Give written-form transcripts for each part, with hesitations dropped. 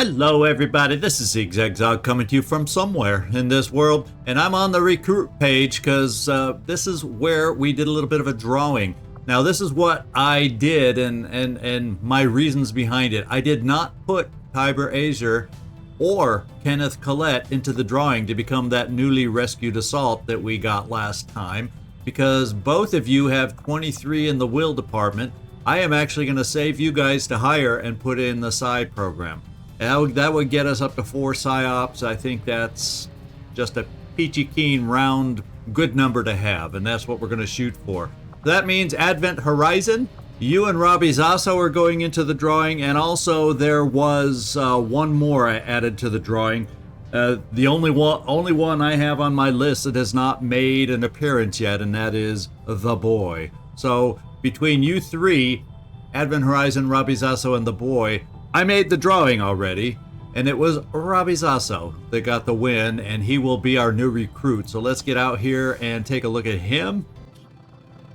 Hello everybody, this is ZigZagZog coming to you from somewhere in this world, and I'm on the recruit page because this is where we did a little bit of a drawing. Now this is what I did and my reasons behind it. I did not put Kyber Azure or Kenneth Collette into the drawing to become that newly rescued assault that we got last time, because both of you have 23 in the will department. I am actually going to save you guys to hire and put in the Psi program. That would get us up to 4 PsyOps. I think that's just a peachy keen round good number to have, and that's what we're going to shoot for. That means Advent Horizon, you and Robbie Zasso are going into the drawing, and also there was one more I added to the drawing. The only one I have on my list that has not made an appearance yet, and that is the boy. So between you three, Advent Horizon, Robbie Zasso, and the boy, I made the drawing already, and it was Robbie Zasso that got the win, and he will be our new recruit. So let's get out here and take a look at him.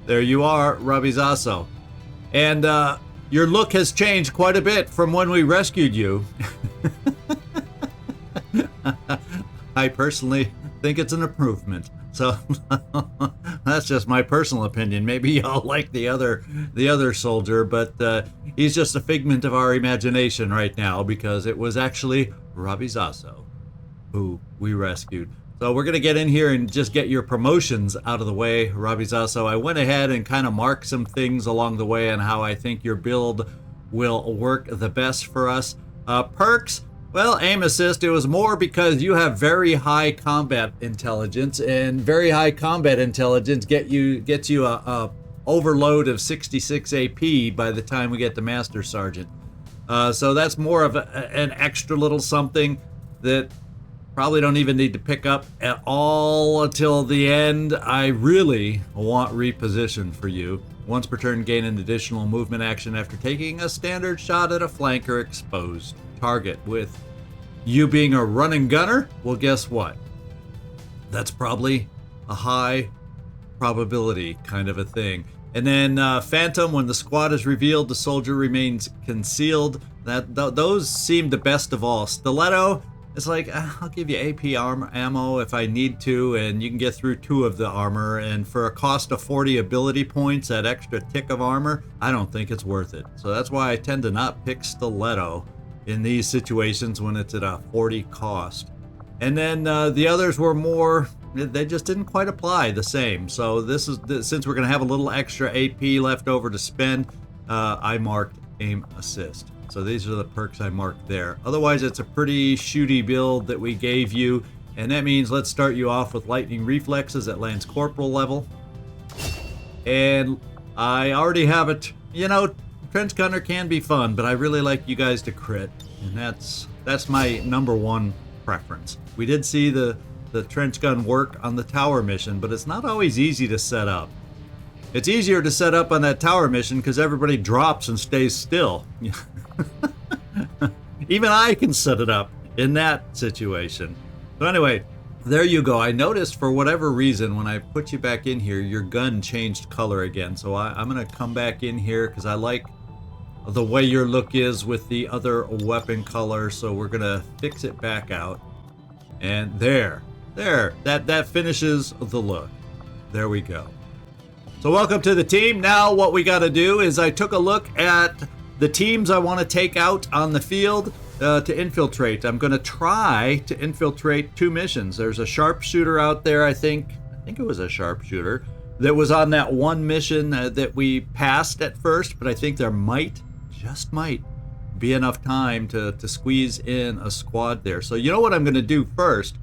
There you are, Robbie Zasso. And your look has changed quite a bit from when we rescued you. I personally think it's an improvement. So that's just my personal opinion. Maybe y'all like the other soldier, but he's just a figment of our imagination right now, because it was actually Robbie Zasso who we rescued. So we're gonna get in here and just get your promotions out of the way, Robbie Zasso. I went ahead and kind of marked some things along the way on how I think your build will work the best for us. Perks. Well, aim assist, it was more because you have very high combat intelligence, and very high combat intelligence gets you a overload of 66 AP by the time we get to Master Sergeant. So that's more of an extra little something that probably don't even need to pick up at all until the end. I really want reposition for you. Once per turn, gain an additional movement action after taking a standard shot at a flank or exposed target. With you being a running gunner, well, guess what? That's probably a high probability kind of a thing. And then Phantom, when the squad is revealed, the soldier remains concealed. Those seem the best of all. Stiletto, it's like, I'll give you AP ammo if I need to, and you can get through 2 of the armor, and for a cost of 40 ability points, that extra tick of armor, I don't think it's worth it. So that's why I tend to not pick Stiletto in these situations when it's at a 40 cost. And then the others were more, they just didn't quite apply the same. So this is, since we're gonna have a little extra AP left over to spend, I marked aim assist. So these are the perks I marked there. Otherwise, it's a pretty shooty build that we gave you. And that means let's start you off with lightning reflexes at Lance Corporal level. And I already have it, you know, Trench Gunner can be fun, but I really like you guys to crit, and that's my number one preference. We did see the trench gun work on the tower mission, but it's not always easy to set up. It's easier to set up on that tower mission because everybody drops and stays still. Even I can set it up in that situation. So anyway, there you go. I noticed for whatever reason when I put you back in here, your gun changed color again. So I'm going to come back in here because I like the way your look is with the other weapon color. So we're going to fix it back out. And there, that finishes the look. There we go. So welcome to the team. Now what we got to do is I took a look at the teams I want to take out on the field to infiltrate. I'm going to try to infiltrate 2 missions. There's a Sharpshooter out there, I think it was a Sharpshooter, that was on that one mission that we passed at first, but I think there just might be enough time to squeeze in a squad there. So you know what I'm going to do first?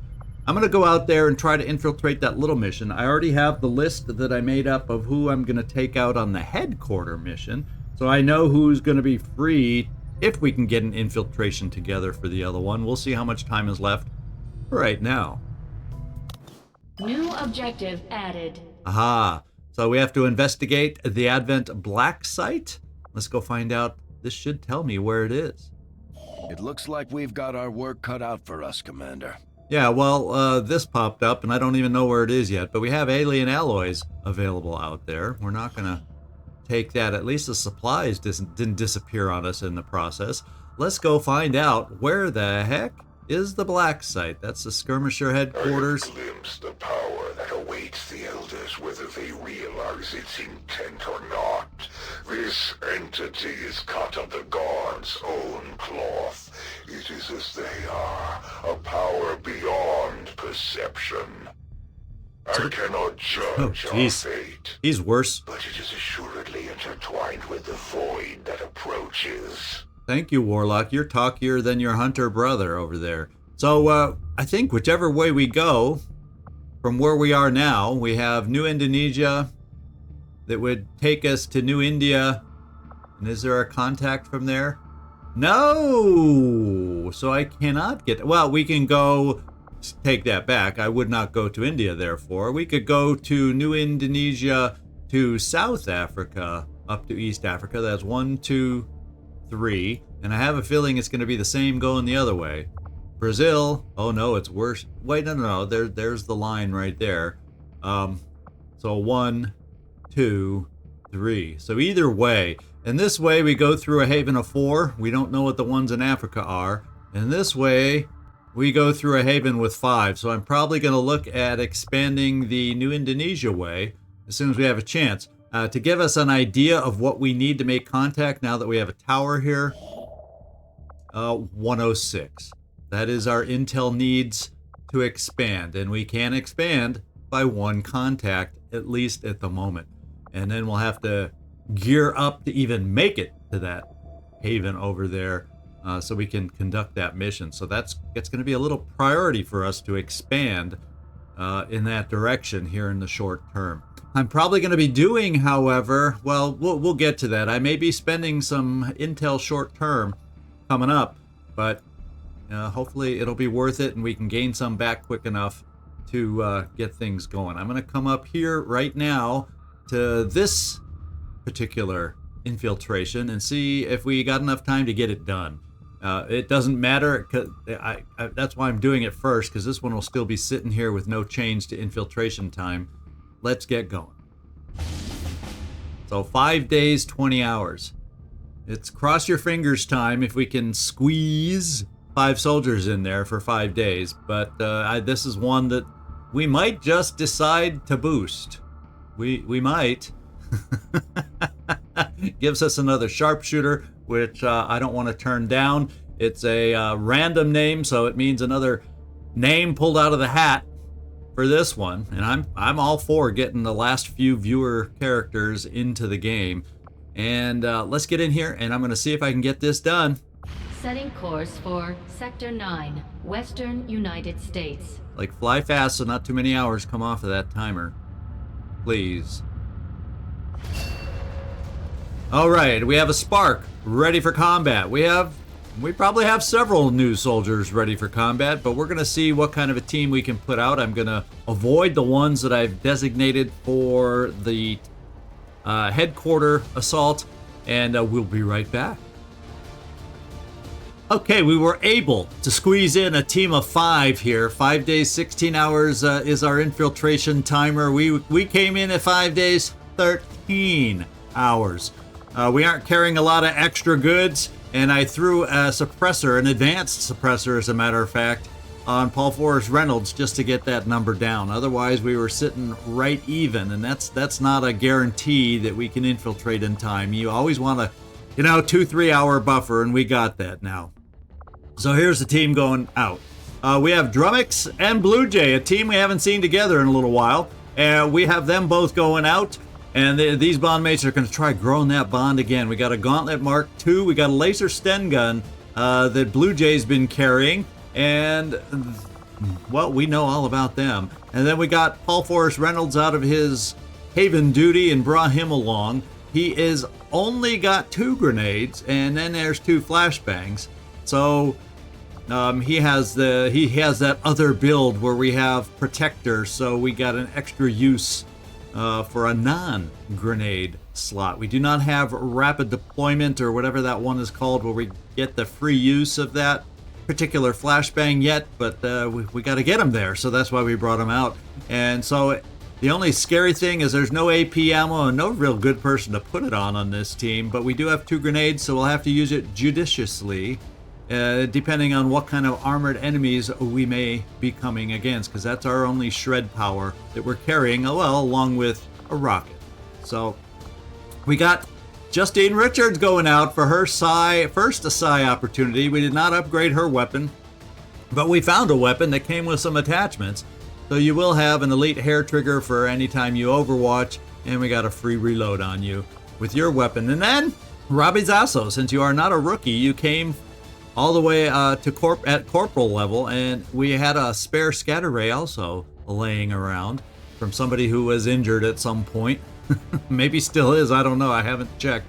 I'm going to go out there and try to infiltrate that little mission. I already have the list that I made up of who I'm going to take out on the headquarter mission. So I know who's going to be free if we can get an infiltration together for the other one. We'll see how much time is left right now. New objective added. Aha. So we have to investigate the Advent Black site. Let's go find out. This should tell me where it is. It looks like we've got our work cut out for us, Commander. Yeah, well, this popped up, and I don't even know where it is yet, but we have alien alloys available out there. We're not going to take that. At least the supplies didn't disappear on us in the process. let's go find out where the heck is the black site. That's the skirmisher headquarters. I have glimpsed the power that awaits the elders, whether they realize its intent or not. This entity is cut of the gods' own cloth. It is as they are, a power beyond perception. I cannot judge our fate. He's worse. But it is assuredly intertwined with the void that approaches. Thank you, Warlock. You're talkier than your hunter brother over there. So, I think whichever way we go, from where we are now, we have New Indonesia that would take us to New India. And is there a contact from there? No! So I cannot get... Well, we can go... Take that back. I would not go to India, therefore. We could go to New Indonesia to South Africa, up to East Africa. That's 1, 2, 3. And I have a feeling it's going to be the same going the other way. Brazil. Oh, no, it's worse. Wait, no. There's the line right there. So 1, 2, 3. So either way. And this way, we go through a haven of 4. We don't know what the ones in Africa are. And this way... we go through a haven with 5, so I'm probably going to look at expanding the New Indonesia way as soon as we have a chance. To give us an idea of what we need to make contact now that we have a tower here, 106. That is our intel needs to expand, and we can expand by 1 contact, at least at the moment. And then we'll have to gear up to even make it to that haven over there. So we can conduct that mission. So it's going to be a little priority for us to expand in that direction here in the short term. I'm probably going to be doing, however, well, we'll get to that. I may be spending some intel short term coming up, but hopefully it'll be worth it and we can gain some back quick enough to get things going. I'm going to come up here right now to this particular infiltration and see if we got enough time to get it done. It doesn't matter, cause that's why I'm doing it first, because this one will still be sitting here with no change to infiltration time. Let's get going. So 5 days, 20 hours. It's cross your fingers time if we can squeeze 5 soldiers in there for 5 days, but this is one that we might just decide to boost. We might. Gives us another sharpshooter, which I don't want to turn down. It's a random name, so it means another name pulled out of the hat for this one. And I'm all for getting the last few viewer characters into the game. And let's get in here, and I'm going to see if I can get this done. Setting course for Sector 9, Western United States. Like, fly fast so not too many hours come off of that timer. Please. All right, we have a Spark ready for combat. We probably have several new soldiers ready for combat, but we're going to see what kind of a team we can put out. I'm going to avoid the ones that I've designated for the headquarter assault, and we'll be right back. Okay, we were able to squeeze in a team of 5 here. 5 days, 16 hours is our infiltration timer. We came in at 5 days, 13 hours. We aren't carrying a lot of extra goods, and I threw a suppressor, an advanced suppressor as a matter of fact, on Paul Forrest Reynolds just to get that number down. Otherwise, we were sitting right even, and that's not a guarantee that we can infiltrate in time. You always want a 2-3 hour buffer, and we got that now. So here's the team going out. We have Drummix and Blue Jay, a team we haven't seen together in a little while, and we have them both going out. And these bond mates are going to try growing that bond again. We got a Gauntlet Mark II. We got a laser Sten gun that Blue Jay's been carrying. And, well, we know all about them. And then we got Paul Forrest Reynolds out of his Haven duty and brought him along. He is only got 2 grenades, and then there's 2 flashbangs. So he has that other build where we have Protector. So we got an extra use for a non-grenade slot. We do not have rapid deployment or whatever that one is called where we get the free use of that particular flashbang yet, but we got to get him there, so that's why we brought him out. And so The only scary thing is there's no AP ammo and no real good person to put it on this team, but we do have 2 grenades, so we'll have to use it judiciously, depending on what kind of armored enemies we may be coming against, because that's our only shred power that we're carrying, well, along with a rocket. So we got Justine Richards going out for her first Psi opportunity. We did not upgrade her weapon, but we found a weapon that came with some attachments. So you will have an elite hair trigger for any time you overwatch, and we got a free reload on you with your weapon. And then, Robbie Zasso, since you are not a rookie, you came all the way to at corporal level, and we had a spare scatter ray also laying around from somebody who was injured at some point. Maybe still is, I don't know, I haven't checked.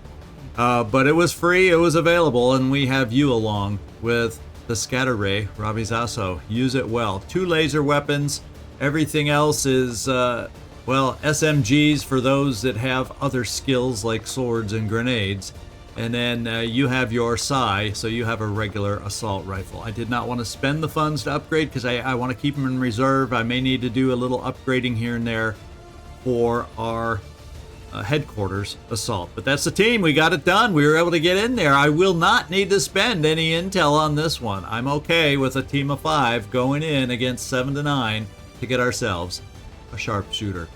But it was free, it was available, and we have you along with the scatter ray, Robbie Zasso. Use it well. 2 laser weapons. Everything else is, well, SMGs for those that have other skills like swords and grenades. And then you have your Psi, so you have a regular assault rifle. I did not want to spend the funds to upgrade because I want to keep them in reserve. I may need to do a little upgrading here and there for our headquarters assault. But that's the team. We got it done. We were able to get in there. I will not need to spend any intel on this one. I'm okay with a team of 5 going in against 7 to 9 to get ourselves a sharpshooter.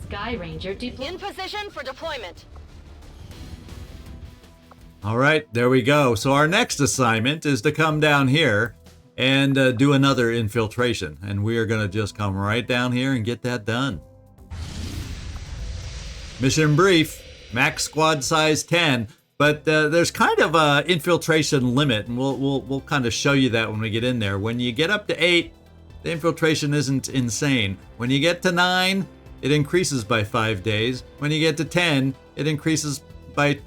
Sky Ranger In position for deployment. All right, there we go. So our next assignment is to come down here and do another infiltration. And we are going to just come right down here and get that done. Mission brief, max squad size 10. But there's kind of a infiltration limit, and we'll kind of show you that when we get in there. When you get up to 8, the infiltration isn't insane. When you get to 9, it increases by 5 days. When you get to 10, it increases by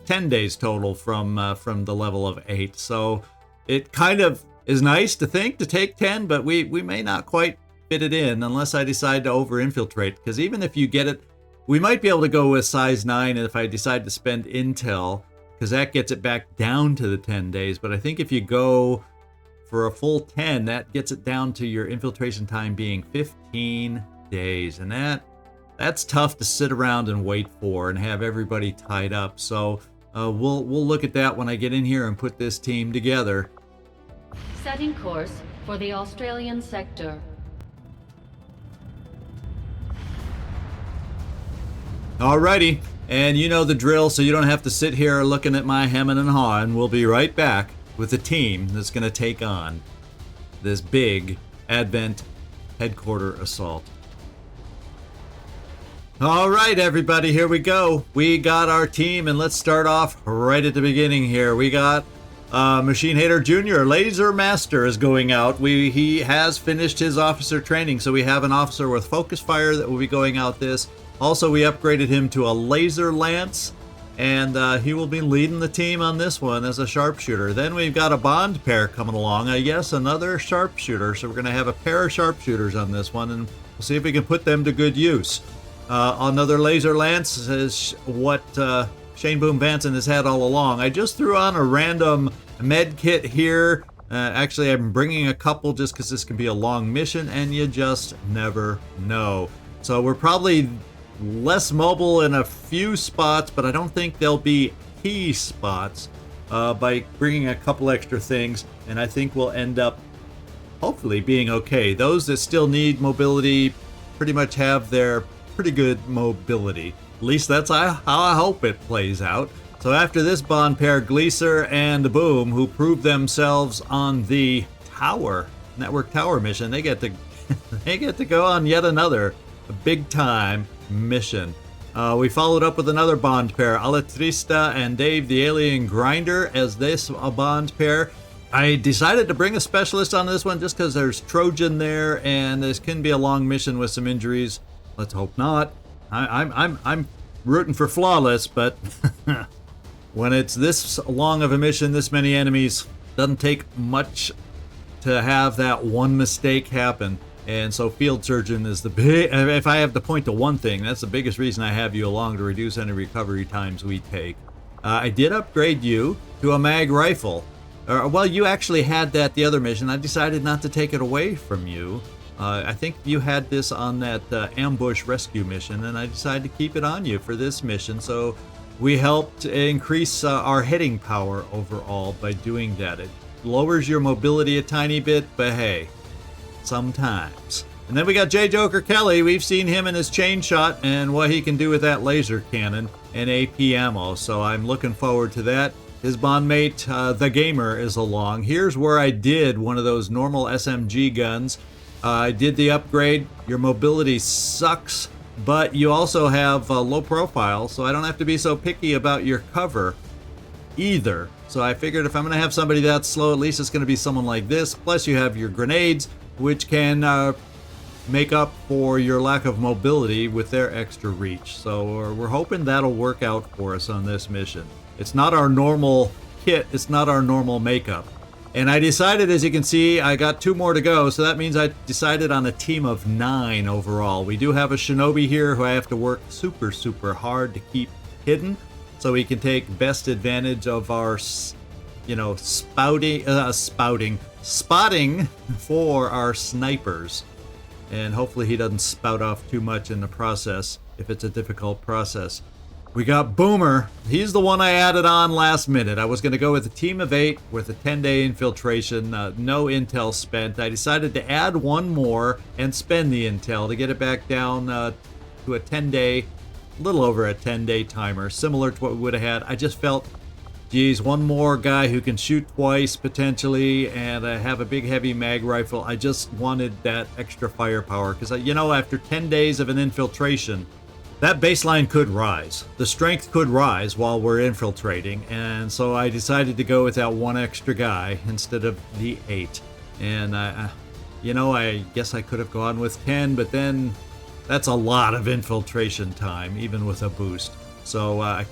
10 days total from the level of 8. So it kind of is nice to think to take 10, but we may not quite fit it in unless I decide to over-infiltrate. Because even if you get it, we might be able to go with size 9 if I decide to spend intel, because that gets it back down to the 10 days. But I think if you go for a full 10, that gets it down to your infiltration time being 15 days. And that's tough to sit around and wait for and have everybody tied up. So we'll look at that when I get in here and put this team together. setting course for the Australian sector. Alrighty, and you know the drill, so you don't have to sit here looking at my hemming and hawing. We'll be right back with the team that's going to take on this big Advent headquarter assault. Alright everybody, here we go. We got our team, and let's start off right at the beginning here. We got Machine Hater Jr., Laser Master is going out. He has finished his officer training, so we have an officer with focus fire that will be going out this. Also, we upgraded him to a laser lance, and he will be leading the team on this one as a sharpshooter. Then we've got a bond pair coming along. Yes, another sharpshooter. So we're going to have a pair of sharpshooters on this one, and we'll see if we can put them to good use. Another laser lance is what Shane Boom Vanson has had all along. I just threw on a random med kit here. Actually, I'm bringing a couple just because this can be a long mission, and you just never know. So we're probably less mobile in a few spots, but I don't think there'll be key spots by bringing a couple extra things, and I think we'll end up hopefully being okay. Those that still need mobility pretty much have their pretty good mobility. At least that's how I hope it plays out. So after this bond pair, Gleaser and Boom, who proved themselves on the tower, network tower mission, they get to go on yet another big time mission. We followed up with another bond pair, Alatrista and Dave the Alien Grinder as this bond pair. I decided to bring a specialist on this one just because there's Trojan there, and this can be a long mission with some injuries. Let's hope not. I'm rooting for flawless, but when it's this long of a mission, this many enemies, doesn't take much to have that one mistake happen. And so field surgeon is the big, if I have to point to one thing, that's the biggest reason I have you along, to reduce any recovery times we take. I did upgrade you to a mag rifle. Well, you actually had that the other mission. I decided not to take it away from you. I think you had this on that ambush rescue mission, and I decided to keep it on you for this mission. So we helped increase our hitting power overall by doing that. It lowers your mobility a tiny bit, but hey, sometimes. And then we got J. Joker Kelly. We've seen him in his chain shot and what he can do with that laser cannon and AP ammo. So I'm looking forward to that. His bondmate, the Gamer, is along. Here's where I did one of those normal SMG guns. I did the upgrade. Your mobility sucks, but you also have low profile, so I don't have to be so picky about your cover either. So I figured if I'm going to have somebody that slow, at least it's going to be someone like this. Plus you have your grenades, which can make up for your lack of mobility with their extra reach. So we're hoping that'll work out for us on this mission. It's not our normal kit, it's not our normal makeup. And I decided, as you can see, I got 2 more to go, so that means I decided on a team of 9 overall. We do have a shinobi here who I have to work super, super hard to keep hidden, so we can take best advantage of our, spotting for our snipers. And hopefully he doesn't spout off too much in the process, if it's a difficult process. We got Boomer. He's the one I added on last minute. I was going to go with a team of 8 with a 10-day infiltration, no intel spent. I decided to add 1 more and spend the intel to get it back down to a 10-day, a little over a 10-day timer, similar to what we would have had. I just felt, geez, 1 more guy who can shoot twice potentially, and I have a big heavy mag rifle. I just wanted that extra firepower because, after 10 days of an infiltration, that baseline could rise. The strength could rise while we're infiltrating, and so I decided to go with that 1 extra guy instead of the 8. And I guess I could have gone with 10, but then that's a lot of infiltration time, even with a boost. So I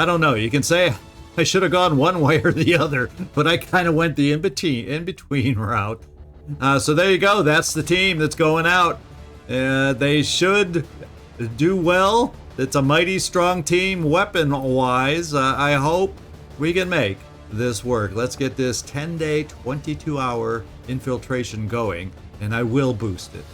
don't know. You can say I should have gone one way or the other, but I kind of went the in-between route. So there you go. That's the team that's going out. They should do well. It's a mighty strong team weapon-wise. I hope we can make this work. Let's get this 10-day, 22-hour infiltration going, and I will boost it.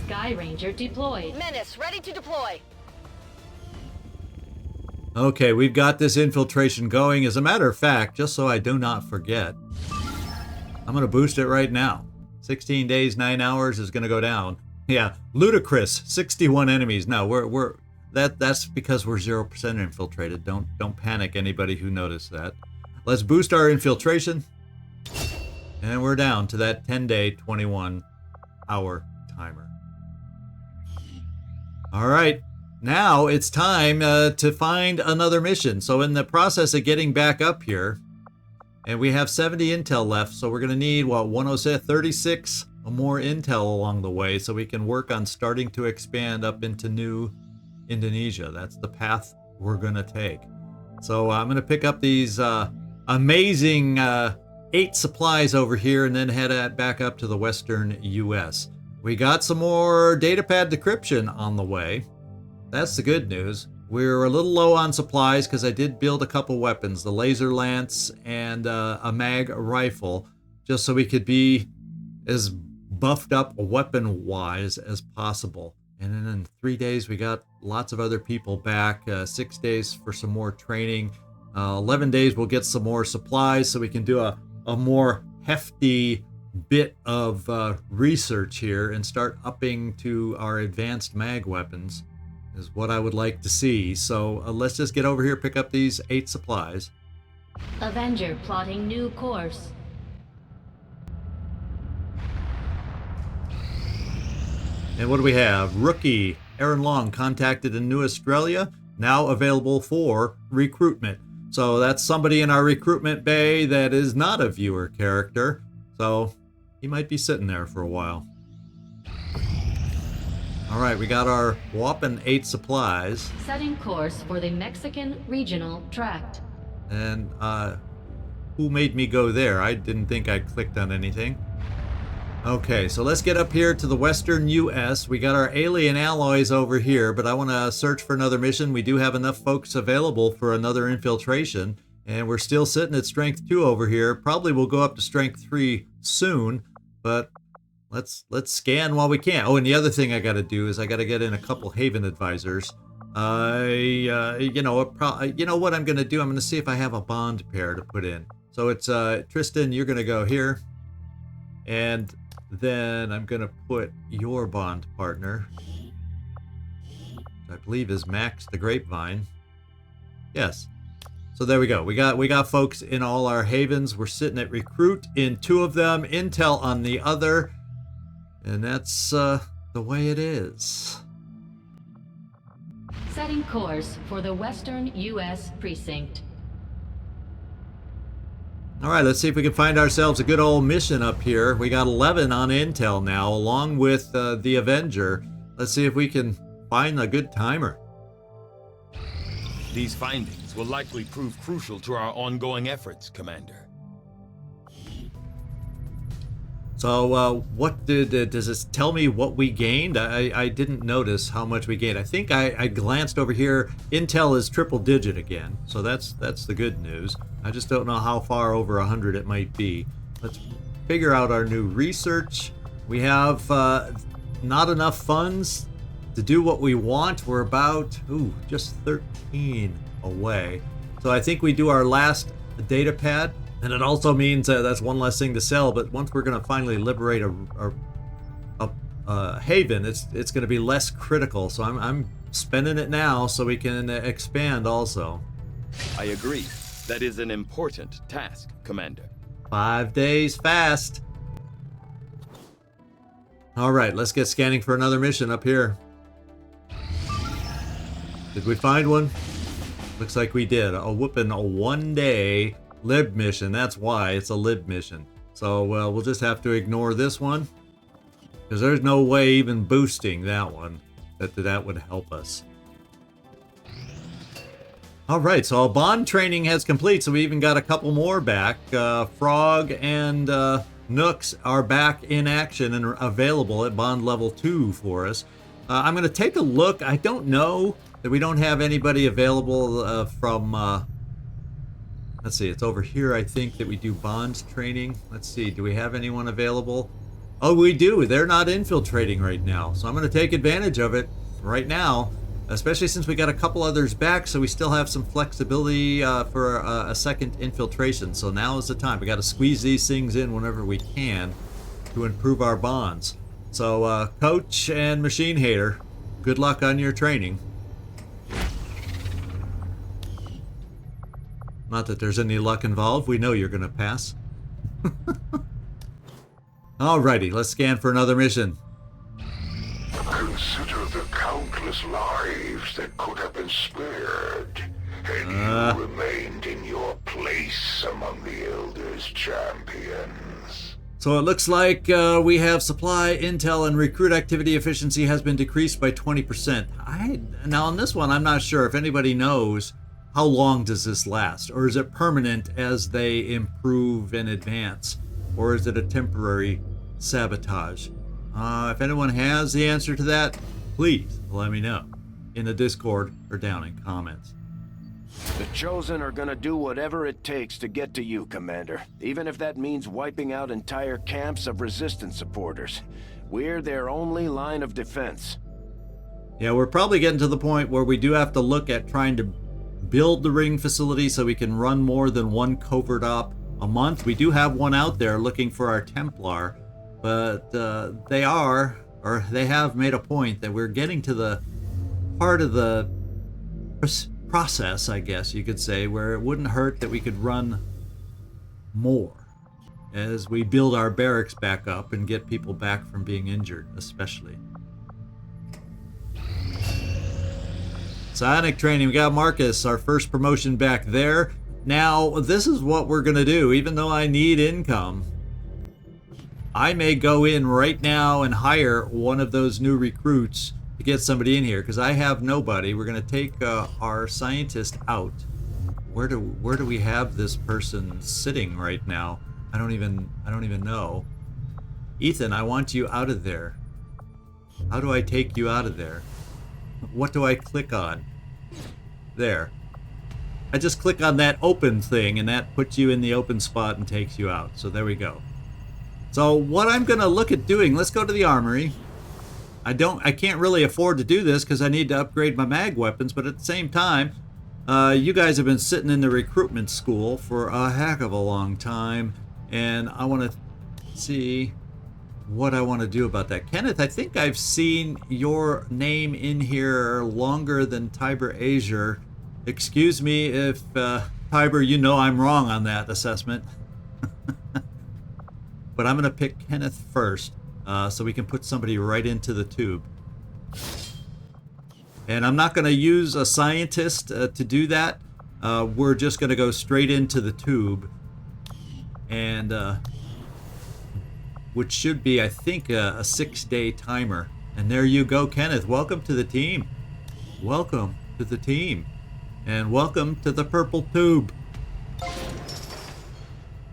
Sky Ranger deployed. Menace, ready to deploy. Okay, we've got this infiltration going. As a matter of fact, just so I do not forget, I'm going to boost it right now. 16 days, 9 hours is going to go down. Yeah, ludicrous. 61 enemies. No, that's because we're 0% infiltrated. Don't panic, anybody who noticed that. Let's boost our infiltration. And we're down to that 10-day, 21-hour timer. All right. Now it's time to find another mission. So in the process of getting back up here, and we have 70 intel left, so we're going to need, 36 more intel along the way so we can work on starting to expand up into New Indonesia. That's the path we're going to take. So I'm going to pick up these amazing 8 supplies over here and then head back up to the western U.S. We got some more datapad decryption on the way. That's the good news. We're a little low on supplies because I did build a couple weapons, the laser lance and a mag rifle, just so we could be as buffed up weapon-wise as possible. And then in 3 days, we got lots of other people back. 6 days for some more training. 11 days, we'll get some more supplies so we can do a more hefty bit of research here and start upping to our advanced mag weapons. Is what I would like to see. So let's just get over here, pick up these 8 supplies. Avenger plotting new course. And what do we have? Rookie Aaron Long contacted in New Australia, now available for recruitment. So that's somebody in our recruitment bay that is not a viewer character. So he might be sitting there for a while. All right, we got our whopping 8 supplies. Setting course for the Mexican Regional Tract. And who made me go there? I didn't think I clicked on anything. Okay, so let's get up here to the western US. We got our alien alloys over here, but I want to search for another mission. We do have enough folks available for another infiltration, and we're still sitting at strength 2 over here. Probably will go up to strength 3 soon, but let's scan while we can. Oh, and the other thing I got to do is I got to get in a couple Haven advisors. You know what I'm going to do? I'm going to see if I have a bond pair to put in. So it's Tristan, you're going to go here, and then I'm going to put your bond partner, which I believe is Max the Grapevine. Yes. So there we go. We got folks in all our havens. We're sitting at recruit in 2 of them, intel on the other, and that's the way it is. Setting course for the Western U.S. Precinct. All right, let's see if we can find ourselves a good old mission up here. We got 11 on intel now, along with the Avenger. Let's see if we can find a good timer. These findings will likely prove crucial to our ongoing efforts, Commander. So what does this tell me what we gained? I didn't notice how much we gained. I think I glanced over here. Intel is triple digit again, so that's the good news. I just don't know how far over 100 it might be. Let's figure out our new research. We have not enough funds to do what we want. We're about just 13 away. So I think we do our last data pad. And it also means that's one less thing to sell. But once we're going to finally liberate a haven, it's going to be less critical. So I'm spending it now so we can expand also. I agree. That is an important task, Commander. 5 days fast. All right, let's get scanning for another mission up here. Did we find one? Looks like we did. A whooping 1 day lib mission. That's why it's a lib mission. So we'll just have to ignore this one, because there's no way even boosting that one that would help us. All right, so bond training has complete, so we even got a couple more back. Frog and Nooks are back in action and available at bond level 2 for us. I'm going to take a look. I don't know that we don't have anybody available from let's see, it's over here, I think, that we do bonds training. Let's see, do we have anyone available? Oh, we do. They're not infiltrating right now. So I'm going to take advantage of it right now, especially since we got a couple others back, so we still have some flexibility for a second infiltration. So now is the time. We got to squeeze these things in whenever we can to improve our bonds. So, Coach and Machine Hater, good luck on your training. Not that there's any luck involved. We know you're going to pass. Alrighty, let's scan for another mission. Consider the countless lives that could have been spared, and you remained in your place among the Elders' champions. So it looks like we have supply, intel, and recruit activity efficiency has been decreased by 20%. Now on this one, I'm not sure if anybody knows how long does this last, or is it permanent as they improve and advance, or is it a temporary sabotage? If anyone has the answer to that, please let me know in the Discord or down in comments. The Chosen are gonna do whatever it takes to get to you, Commander, even if that means wiping out entire camps of Resistance supporters. We're their only line of defense. Yeah, we're probably getting to the point where we do have to look at trying to build the ring facility so we can run more than one covert op a month. We do have one out there looking for our Templar, but they have made a point that we're getting to the part of the process, I guess you could say, where it wouldn't hurt that we could run more as we build our barracks back up and get people back from being injured, especially. Sonic training, we got Marcus, our first promotion back there. Now, this is what we're going to do, even though I need income. I may go in right now and hire one of those new recruits to get somebody in here, because I have nobody. We're going to take our scientist out. Where do we have this person sitting right now? I don't even know. Ethan, I want you out of there. How do I take you out of there? What do I click on? There. I just click on that open thing, and that puts you in the open spot and takes you out. So there we go. So what I'm going to look at doing, let's go to the armory. I can't really afford to do this because I need to upgrade my mag weapons, but at the same time, you guys have been sitting in the recruitment school for a heck of a long time, and I want to see what I want to do about that. Kenneth, I think I've seen your name in here longer than Tiber Azure. Excuse me if, Tiber, you know I'm wrong on that assessment. But I'm going to pick Kenneth first, so we can put somebody right into the tube. And I'm not going to use a scientist to do that. We're just going to go straight into the tube. And, which should be, I think, a 6-day timer. And there you go, Kenneth. Welcome to the team. Welcome to the team. And welcome to the purple tube.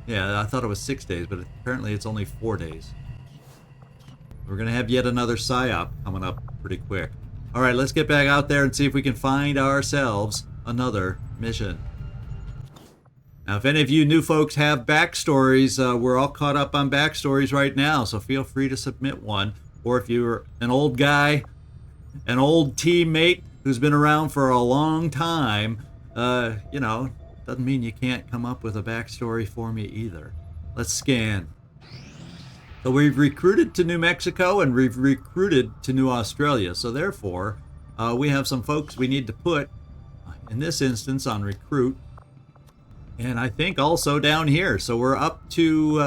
Yeah, I thought it was 6 days, but apparently it's only 4 days. We're going to have yet another PSYOP coming up pretty quick. All right, let's get back out there and see if we can find ourselves another mission. Now, if any of you new folks have backstories, we're all caught up on backstories right now, so feel free to submit one. Or if you're an old guy, an old teammate who's been around for a long time, you know, doesn't mean you can't come up with a backstory for me either. Let's scan. So we've recruited to New Mexico and we've recruited to New Australia. So therefore, we have some folks we need to put, in this instance, on recruit. And I think also down here. So we're up to,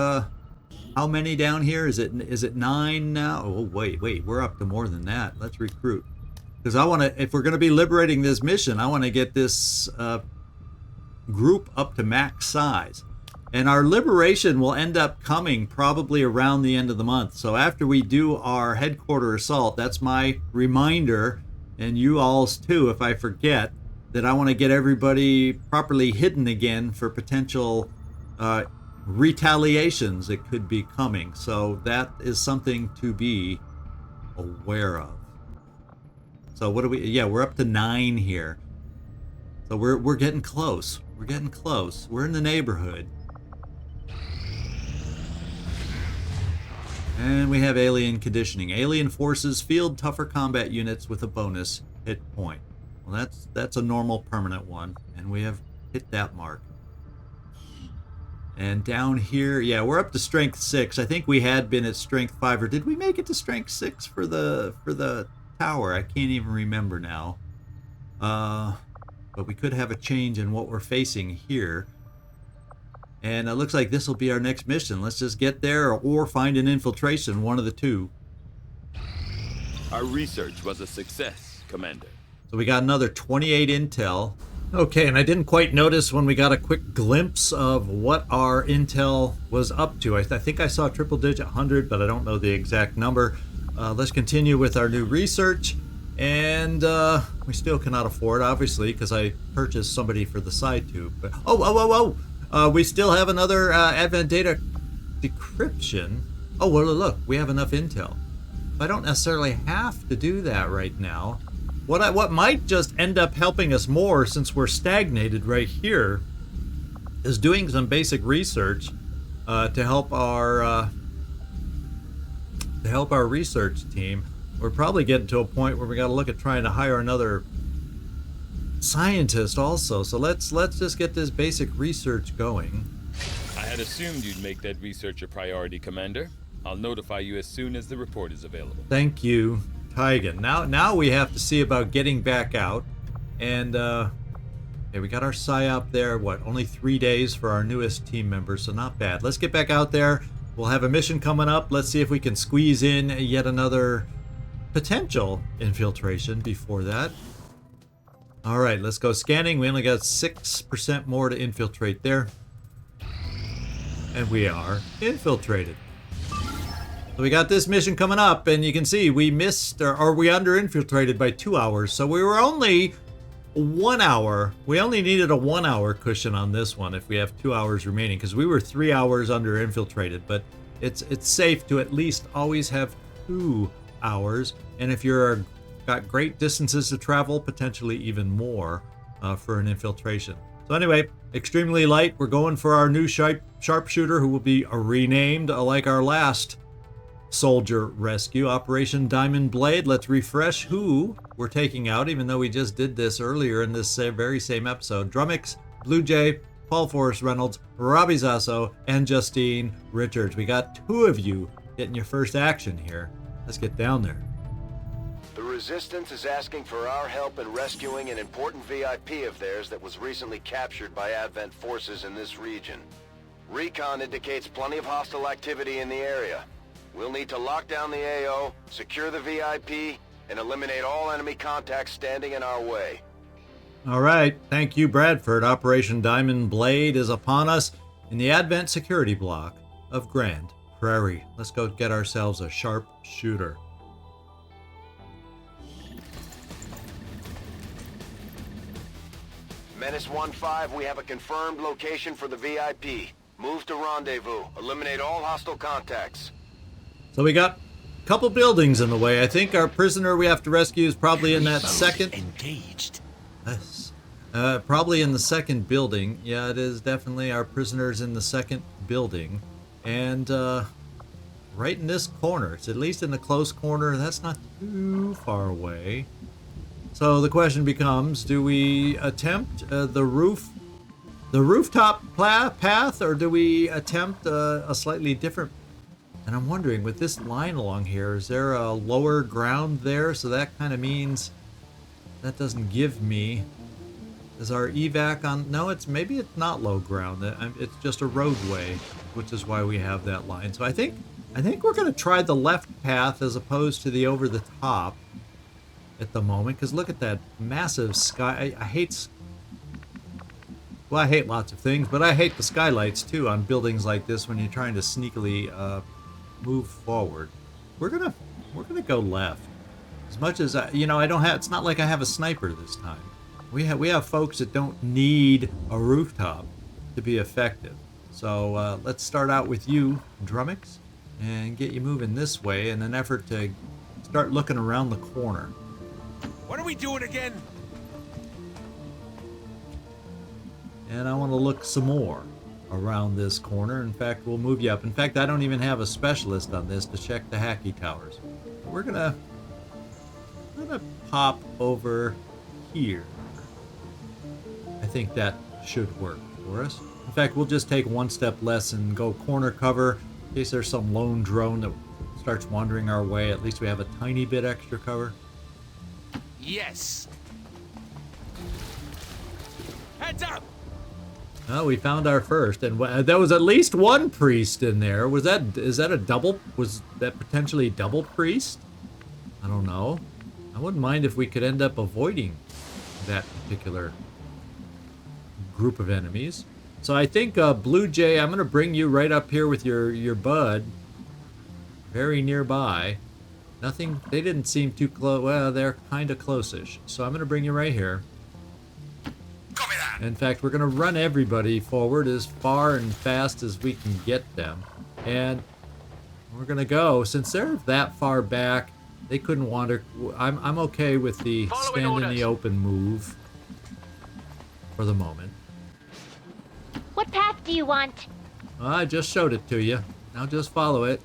how many down here? Is it 9 now? Oh, wait, we're up to more than that. Let's recruit. Because I want to, if we're going to be liberating this mission, I want to get this group up to max size. And our liberation will end up coming probably around the end of the month. So after we do our headquarter assault, that's my reminder, and you all's too, if I forget, that I want to get everybody properly hidden again for potential retaliations that could be coming. So that is something to be aware of. So what do we, yeah, we're up to 9 here. So we're getting close. We're getting close. We're in the neighborhood. And we have alien conditioning. Alien forces field tougher combat units with a bonus hit point. Well, that's a normal permanent one, and we have hit that mark. And down here, yeah, we're up to strength 6. I think we had been at strength 5, or did we make it to strength 6 for the tower? I can't even remember now. But we could have a change in what we're facing here. And it looks like this will be our next mission. Let's just get there or find an infiltration, one of the two. Our research was a success, Commander. So we got another 28 intel. Okay, and I didn't quite notice when we got a quick glimpse of what our intel was up to. I think I saw triple digit 100, but I don't know the exact number. Let's continue with our new research. And we still cannot afford, obviously, because I purchased somebody for the side tube. But we still have another Advent data decryption. Oh, well, look, we have enough intel. I don't necessarily have to do that right now. What might just end up helping us more, since we're stagnated right here, is doing some basic research to help our research team. We're probably getting to a point where we got to look at trying to hire another scientist also. So let's just get this basic research going. I had assumed you'd make that research a priority, Commander. I'll notify you as soon as the report is available. Thank you, Tygan. Now we have to see about getting back out. And okay, we got our PSYOP there. What, only 3 days for our newest team member, so not bad. Let's get back out there. We'll have a mission coming up. Let's see if we can squeeze in yet another potential infiltration before that. All right, let's go scanning. We only got 6% more to infiltrate there. And we are infiltrated. So we got this mission coming up, and you can see we missed, or we under-infiltrated by 2 hours. So we were only 1 hour. We only needed a 1 hour cushion on this one if we have 2 hours remaining, because we were 3 hours under-infiltrated. But it's safe to at least always have 2 hours. And if you're got great distances to travel, potentially even more for an infiltration. So anyway, extremely light. We're going for our new sharpshooter, who will be renamed like our last soldier rescue, Operation Diamond Blade. Let's refresh who we're taking out, even though we just did this earlier in this very same episode. Drummix, Blue Jay, Paul Forrest Reynolds, Robbie Zasso, and Justine Richards. We got 2 of you getting your first action here. Let's get down there. The Resistance is asking for our help in rescuing an important VIP of theirs that was recently captured by Advent forces in this region. Recon indicates plenty of hostile activity in the area. We'll need to lock down the AO, secure the VIP, and eliminate all enemy contacts standing in our way. All right, thank you, Bradford. Operation Diamond Blade is upon us in the Advent security block of Grand Prairie. Let's go get ourselves a sharpshooter. Menace 1-5, we have a confirmed location for the VIP. Move to rendezvous. Eliminate all hostile contacts. So we got a couple buildings in the way. I think our prisoner we have to rescue is probably in that second. Engaged. Yes. Probably in the second building. Yeah, it is definitely. Our prisoner's in the second building. And right in this corner. It's at least in the close corner. That's not too far away. So the question becomes, do we attempt the rooftop path, or do we attempt a slightly different? And I'm wondering, with this line along here, is there a lower ground there? So that kind of means that doesn't give me. Is our evac on? No, maybe it's not low ground. It's just a roadway, which is why we have that line. So I think we're going to try the left path as opposed to the over the top at the moment, because look at that massive sky. I hate lots of things, but I hate the skylights too on buildings like this when you're trying to sneakily move forward. We're gonna go left. As much as I don't have. It's not like I have a sniper this time. We have folks that don't need a rooftop to be effective. So let's start out with you, Drummix, and get you moving this way in an effort to start looking around the corner. What are we doing again? And I want to look some more around this corner. In fact, we'll move you up. In fact, I don't even have a specialist on this to check the hacky towers. We're gonna pop over here. I think that should work for us. In fact, we'll just take one step less and go corner cover in case there's some lone drone that starts wandering our way. At least we have a tiny bit extra cover. Yes. Heads up. Oh, we found our first, and there was at least one priest in there. Was that potentially double priest? I don't know. I wouldn't mind if we could end up avoiding that particular group of enemies. So I think Blue Jay, I'm going to bring you right up here with your bud, very nearby. Nothing, they didn't seem too close. Well, they're kind of close-ish. So I'm going to bring you right here. Copy that. In fact, we're going to run everybody forward as far and fast as we can get them. And we're going to go, since they're that far back, they couldn't wander. I'm okay with the stand in the open move for the moment. What path do you want? Well, I just showed it to you. Now just follow it.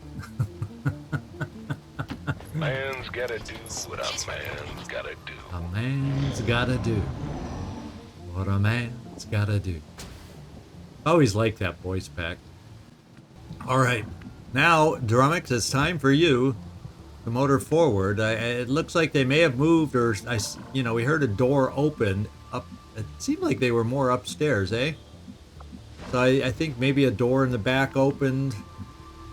Man's gotta do what a man's gotta do. A man's gotta do what a man's gotta do. Always like that voice pack. All right, now Drummix, it's time for you to motor forward. It looks like they may have moved, or we heard a door open up. It seemed like they were more upstairs, eh? So I think maybe a door in the back opened.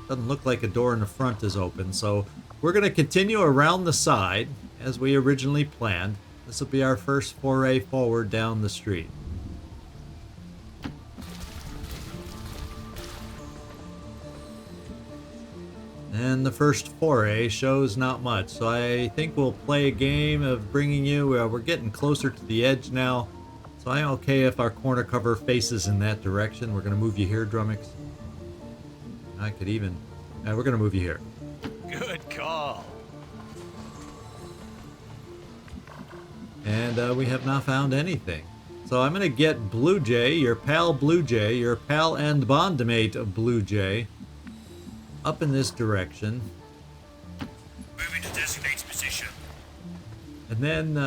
Doesn't look like a door in the front is open. So we're going to continue around the side as we originally planned. This will be our first foray forward down the street. And the first foray shows not much, so I think we'll play a game of bringing you, we're getting closer to the edge now, so I'm okay if our corner cover faces in that direction. We're going to move you here, Drummix. I could even, we're going to move you here. Good call. And we have not found anything. So I'm going to get Blue Jay, your pal Blue Jay, your pal and bondmate of Blue Jay, up in this direction. Moving to designated position. And then,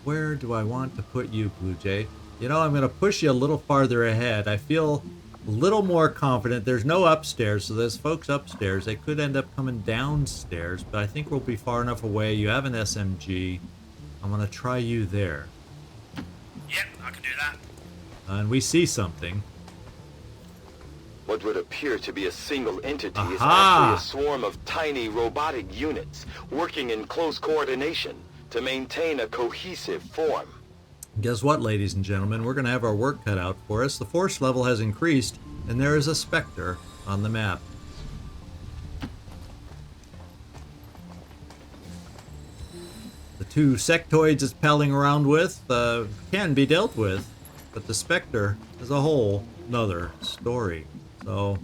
where do I want to put you, Blue Jay? You know, I'm going to push you a little farther ahead. I feel a little more confident. There's no upstairs, so there's folks upstairs. They could end up coming downstairs, but I think we'll be far enough away. You have an SMG. I'm going to try you there. Yep, I can do that. And we see something. What would appear to be a single entity is Aha! actually a swarm of tiny robotic units working in close coordination to maintain a cohesive form. Guess what, ladies and gentlemen? We're going to have our work cut out for us. The force level has increased, and there is a Spectre on the map. The two sectoids it's palling around with can be dealt with, but the Spectre is a whole nother story. So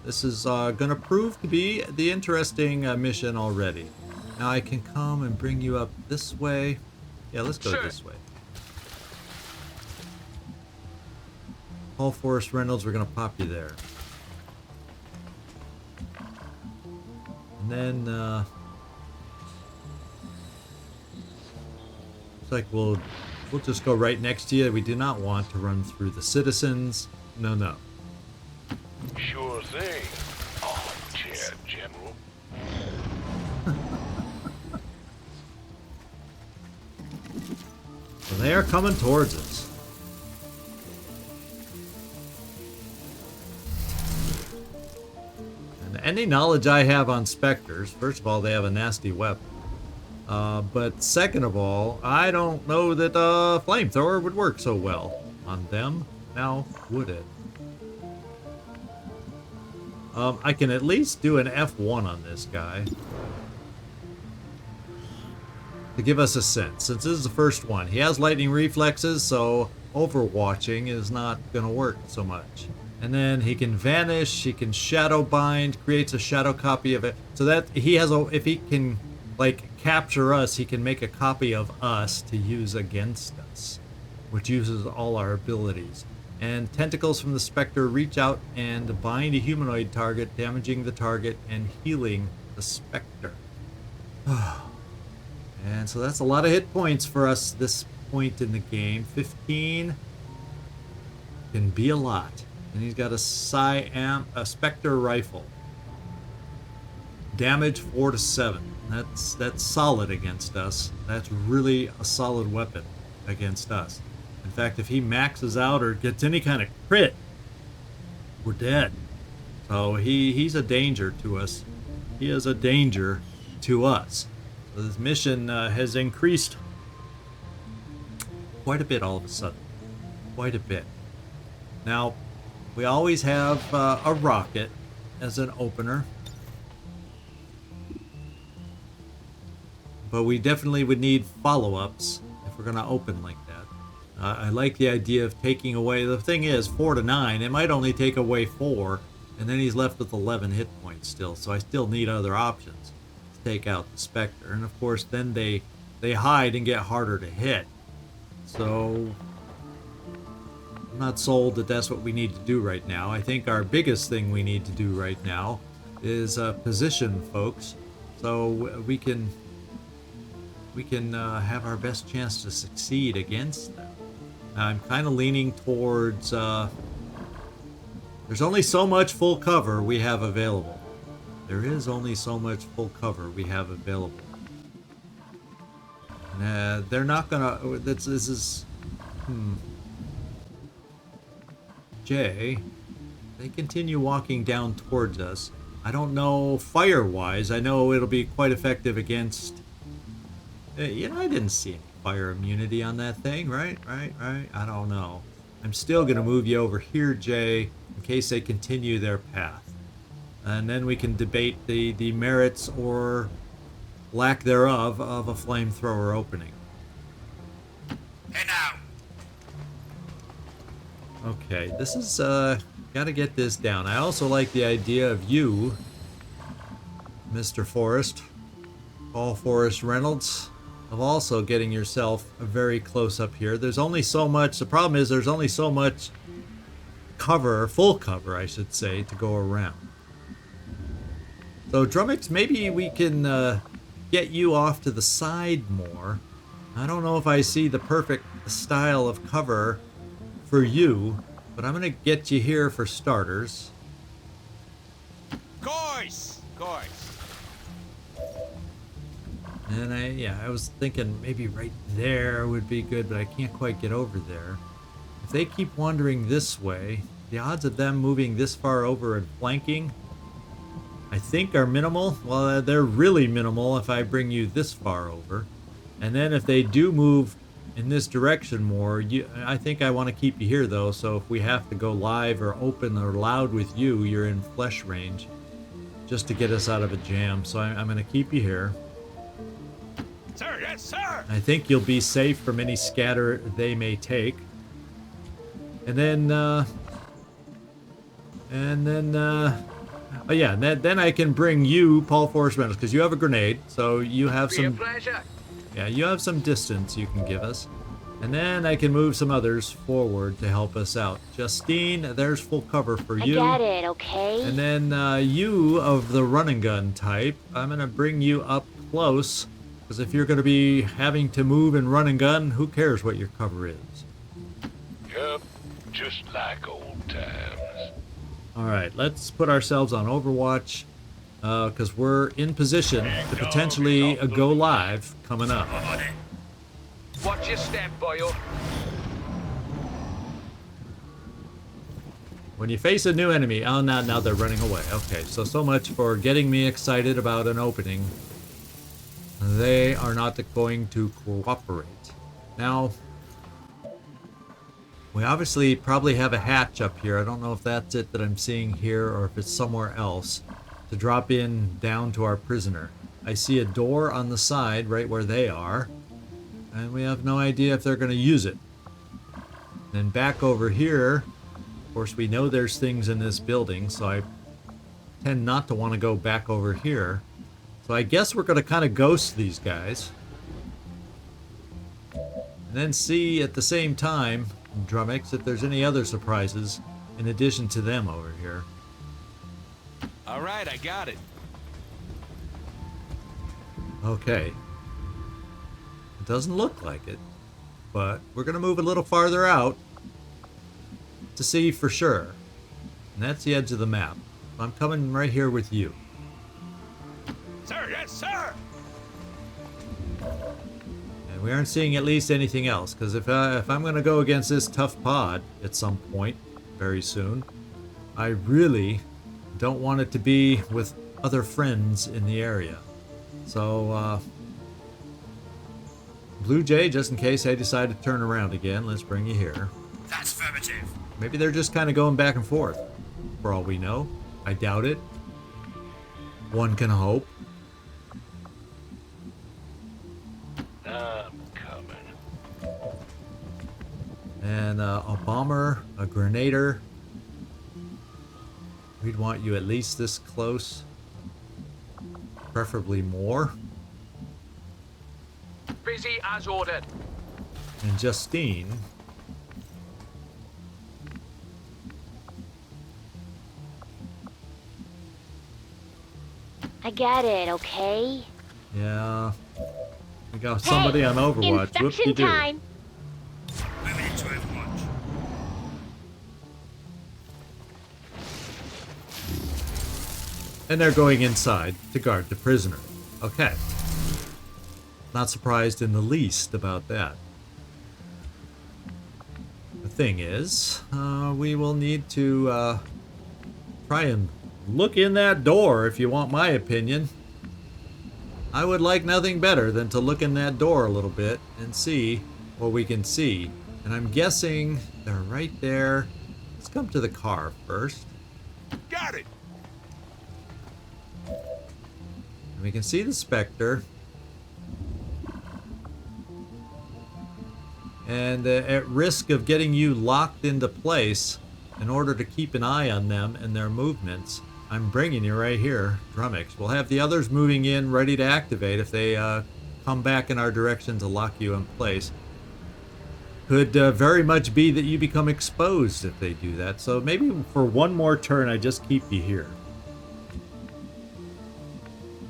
this is going to prove to be the interesting mission already. Now I can come and bring you up this way. Yeah, let's go this way. Paul Forrest Reynolds, we're going to pop you there. And then, looks like we'll just go right next to you. We do not want to run through the citizens. No, no. Sure thing. Armchair General. So they are coming towards us. And any knowledge I have on Spectres, first of all, they have a nasty weapon. But second of all, I don't know that flamethrower would work so well on them. Now, would it? I can at least do an F1 on this guy to give us a sense. Since this is the first one, he has lightning reflexes, so overwatching is not going to work so much. And then he can vanish, he can shadow bind, creates a shadow copy of it. So that he has a, if he can like capture us, he can make a copy of us to use against us, which uses all our abilities. And tentacles from the Spectre reach out and bind a humanoid target, damaging the target and healing the Spectre. And so that's a lot of hit points for us this point in the game. 15 can be a lot. And he's got a Spectre rifle. Damage 4 to 7. That's solid against us. That's really a solid weapon against us. In fact, if he maxes out or gets any kind of crit, we're dead. So he's a danger to us. He is a danger to us. So this mission has increased quite a bit all of a sudden. Quite a bit. Now, we always have a rocket as an opener. But we definitely would need follow-ups if we're going to open like that. I like the idea of taking away... The thing is, 4 to 9, it might only take away 4, and then he's left with 11 hit points still, so I still need other options to take out the Spectre. And of course, then they hide and get harder to hit. So, I'm not sold that that's what we need to do right now. I think our biggest thing we need to do right now is position folks, so we can have our best chance to succeed against them. I'm kind of leaning towards, there's only so much full cover we have available. There is only so much full cover we have available. And, they're not gonna, this is, Jay, they continue walking down towards us. I don't know fire-wise, I know it'll be quite effective against, you know, I didn't see any fire immunity on that thing, right? I don't know. I'm still going to move you over here, Jay, in case they continue their path. And then we can debate the merits or lack thereof of a flamethrower opening. Hey now. Okay, this is, gotta get this down. I also like the idea of you, Mr. Forrest, Paul Forrest Reynolds, of also getting yourself very close up here. There's only so much, the problem is there's only so much cover, full cover, I should say, to go around. So, Drummix, maybe we can get you off to the side more. I don't know if I see the perfect style of cover for you, but I'm going to get you here for starters. Course. And I was thinking maybe right there would be good, but I can't quite get over there. If they keep wandering this way, the odds of them moving this far over and flanking, I think are minimal. Well, they're really minimal if I bring you this far over. And then if they do move in this direction more, I think I want to keep you here though, so if we have to go live or open or loud with you, you're in flesh range just to get us out of a jam. So I'm going to keep you here. Sir, yes, sir. I think you'll be safe from any scatter they may take. And then oh yeah, then I can bring you, Paul Forrest Reynolds, because you have a grenade, so you have some. Yeah, you have some distance you can give us. And then I can move some others forward to help us out. Justine, there's full cover for you. I got it, okay? And then you of the run and gun type, I'm going to bring you up close, because if you're going to be having to move and run and gun, who cares what your cover is? Yep, just like old times. Alright, let's put ourselves on Overwatch, because we're in position to potentially go live coming up. Watch your step, boyo. When you face a new enemy, oh, now they're running away. Okay, so much for getting me excited about an opening. They are not going to cooperate. Now, we obviously probably have a hatch up here. I don't know if that's it that I'm seeing here or if it's somewhere else to drop in down to our prisoner. I see a door on the side right where they are, and we have no idea if they're going to use it. Then back over here, of course we know there's things in this building, so I tend not to want to go back over here. So I guess we're going to kind of ghost these guys. And then see at the same time, Drummix, if there's any other surprises in addition to them over here. All right, I got it. Okay. It doesn't look like it, but we're going to move a little farther out to see for sure. And that's the edge of the map. I'm coming right here with you. Sir, yes, sir. And we aren't seeing at least anything else, because if I'm going to go against this tough pod at some point very soon, I really don't want it to be with other friends in the area. So, Blue Jay, just in case I decide to turn around again, let's bring you here. That's affirmative. Maybe they're just kind of going back and forth, for all we know. I doubt it. One can hope. I'm coming. And a bomber, a grenader. We'd want you at least this close. Preferably more. Busy as ordered. And Justine. I got it, okay? Yeah. We got somebody on Overwatch. Inspection Whoop-de-doo. time. Moving into Overwatch. And they're going inside to guard the prisoner. Okay. Not surprised in the least about that. The thing is, we will need to try and look in that door, if you want my opinion. I would like nothing better than to look in that door a little bit and see what we can see. And I'm guessing they're right there. Let's come to the car first. Got it. We can see the Spectre. And at risk of getting you locked into place, in order to keep an eye on them and their movements, I'm bringing you right here, Drummix. We'll have the others moving in, ready to activate if they come back in our direction to lock you in place. Could very much be that you become exposed if they do that. So maybe for one more turn, I just keep you here.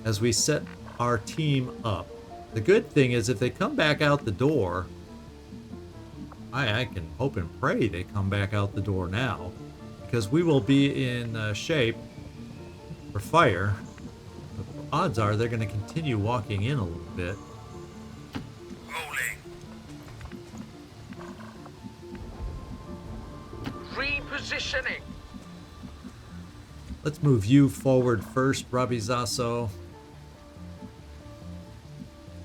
As we set our team up. The good thing is if they come back out the door, I can hope and pray they come back out the door now, because we will be in shape for fire. The odds are they're going to continue walking in a little bit. Rolling. Repositioning. Let's move you forward first, Robbie Zasso.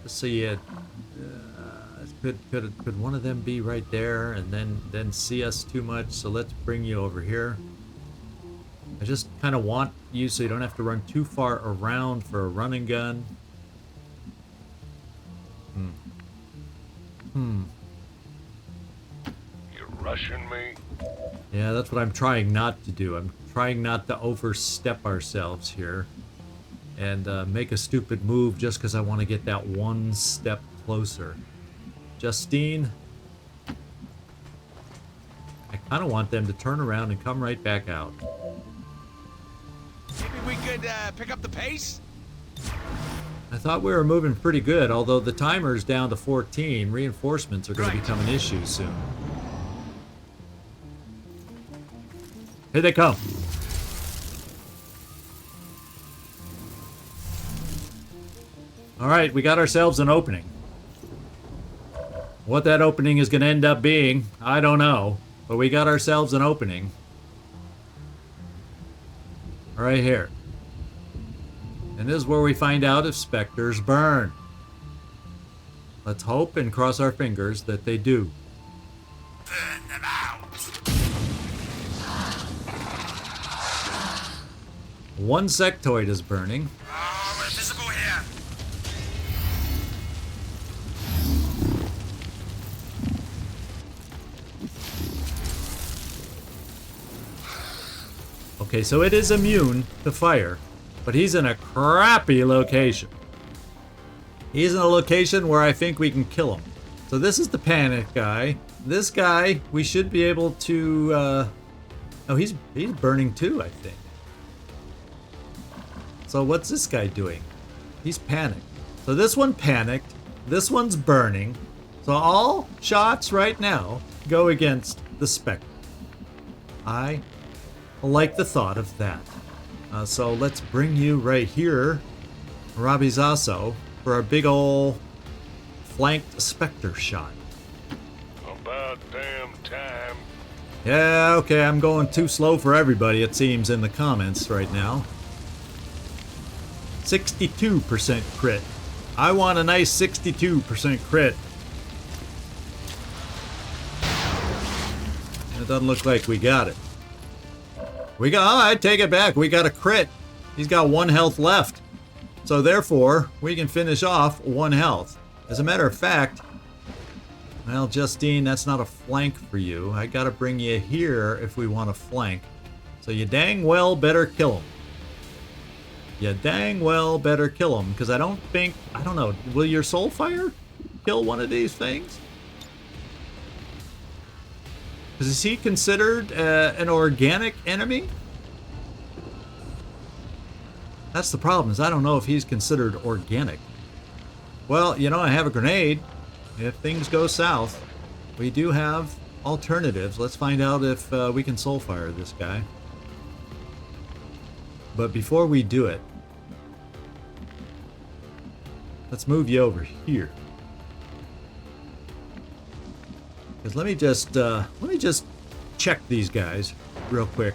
Just so you could one of them be right there and then see us too much? So let's bring you over here. I just kind of want you so you don't have to run too far around for a run and gun. You're rushing me? Yeah, that's what I'm trying not to do. I'm trying not to overstep ourselves here and make a stupid move just because I want to get that one step closer. Justine, I kind of want them to turn around and come right back out. Maybe we could pick up the pace? I thought we were moving pretty good, although the timer's down to 14. Reinforcements are going to become an issue soon. Here they come. All right, we got ourselves an opening. What that opening is going to end up being, I don't know. But we got ourselves an opening. Right here. And this is where we find out if Spectres burn. Let's hope and cross our fingers that they do. Burn them out. One sectoid is burning. Oh, we're visible here. Okay, so it is immune to fire, but he's in a crappy location. He's in a location where I think we can kill him. So this is the panic guy. This guy, we should be able to... Oh, he's burning too, I think. So what's this guy doing? He's panicked. So this one panicked. This one's burning. So all shots right now go against the Spectre. I like the thought of that. So let's bring you right here, Robbie Zasso, for our big ol' flanked Spectre shot. About damn time. Yeah, okay, I'm going too slow for everybody, it seems, in the comments right now. 62% crit. I want a nice 62% crit. It doesn't look like we got it. We got, oh, I take it back. We got a crit. He's got 1 health left. So therefore, we can finish off 1 health. As a matter of fact, well, Justine, that's not a flank for you. I gotta bring you here if we want to flank. So you dang well better kill him. You dang well better kill him, because I don't know, will your Soulfire kill one of these things? Because is he considered an organic enemy? That's the problem, is I don't know if he's considered organic. Well, you know, I have a grenade. If things go south, we do have alternatives. Let's find out if we can Soulfire this guy. But before we do it, let's move you over here. Because let me just check these guys real quick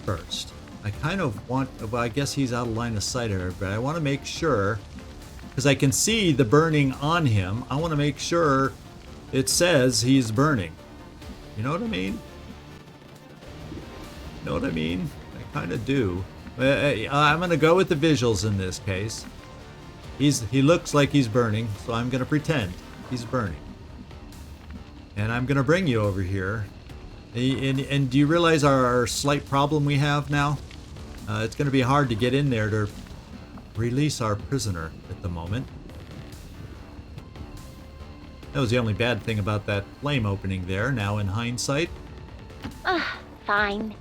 first. I kind of want, well, I guess he's out of line of sight here, but I want to make sure, because I can see the burning on him. I want to make sure it says he's burning. You know what I mean? You know what I mean? I kind of do. I'm going to go with the visuals in this case. He looks like he's burning, so I'm gonna pretend he's burning. And I'm gonna bring you over here. And do you realize our slight problem we have now? It's gonna be hard to get in there to release our prisoner at the moment. That was the only bad thing about that flame opening there, now in hindsight. Fine.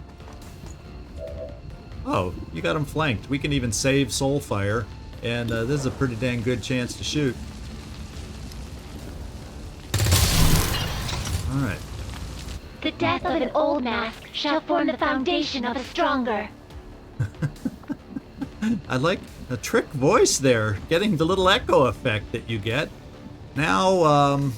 Oh, you got him flanked. We can even save Soulfire, and this is a pretty dang good chance to shoot. Alright. The death of an old mask shall form the foundation of a stronger. I like a trick voice there, getting the little echo effect that you get. Now,